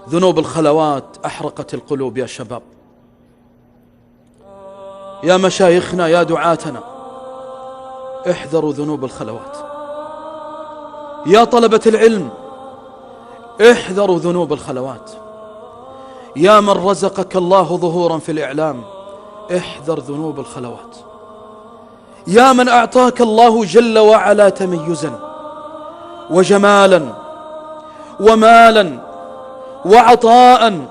ذنوب الخلوات أحرقت القلوب يا شباب. يا مشايخنا يا دعاتنا، احذروا ذنوب الخلوات. يا طلبة العلم احذروا ذنوب الخلوات. يا من رزقك الله ظهورا في الإعلام احذر ذنوب الخلوات. يا من أعطاك الله جل وعلا تميزا وجمالا ومالا وعطاء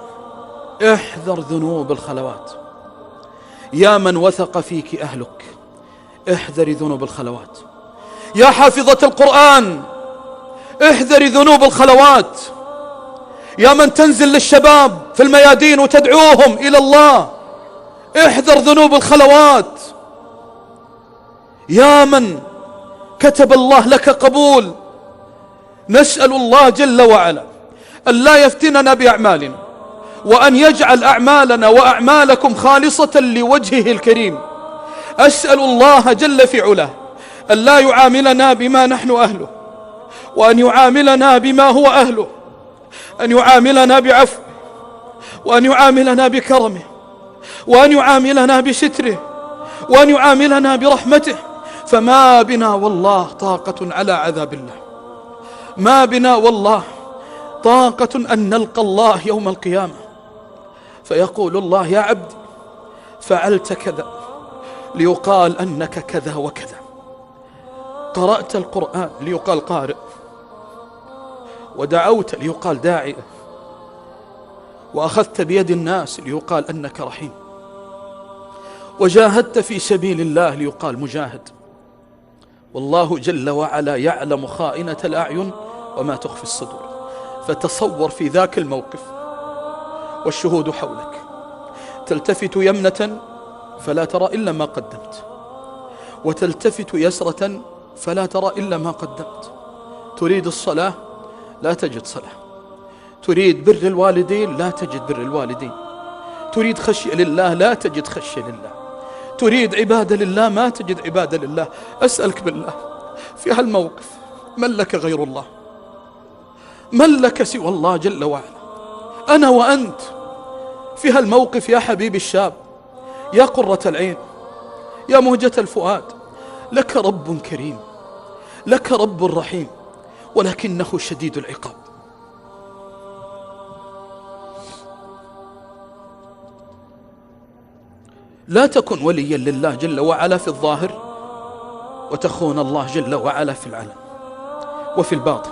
احذر ذنوب الخلوات. يا من وثق فيك أهلك احذري ذنوب الخلوات. يا حافظة القرآن احذري ذنوب الخلوات. يا من تنزل للشباب في الميادين وتدعوهم إلى الله احذر ذنوب الخلوات. يا من كتب الله لك قبول، نسأل الله جل وعلا أن لا يفتننا بأعمالنا، وأن يجعل أعمالنا وأعمالكم خالصة لوجهه الكريم. أسأل الله جل في علاه أن لا يعاملنا بما نحن أهله، وأن يعاملنا بما هو أهله، أن يعاملنا بعفو، وأن يعاملنا بكرمه، وأن يعاملنا بستره، وأن يعاملنا برحمته. فما بنا والله طاقة على عذاب الله، ما بنا والله طاقة أن نلقى الله يوم القيامة فيقول الله يا عبدي فعلت كذا ليقال أنك كذا وكذا، قرأت القرآن ليقال قارئ، ودعوت ليقال داعية، وأخذت بيد الناس ليقال أنك رحيم، وجاهدت في سبيل الله ليقال مجاهد. والله جل وعلا يعلم خائنة الأعين وما تخفي الصدور. فتصور في ذاك الموقف والشهود حولك، تلتفت يمنة فلا ترى إلا ما قدمت، وتلتفت يسرة فلا ترى إلا ما قدمت. تريد الصلاة لا تجد صلاة، تريد بر الوالدين لا تجد بر الوالدين، تريد خشية لله لا تجد خشية لله، تريد عبادة لله ما تجد عبادة لله. أسألك بالله في هالموقف من لك غير الله؟ من لك سوى الله جل وعلا؟ أنا وأنت في هالموقف يا حبيبي الشاب، يا قرة العين، يا مهجة الفؤاد، لك رب كريم، لك رب رحيم، ولكنه شديد العقاب. لا تكن وليا لله جل وعلا في الظاهر وتخون الله جل وعلا في العلن وفي الباطن.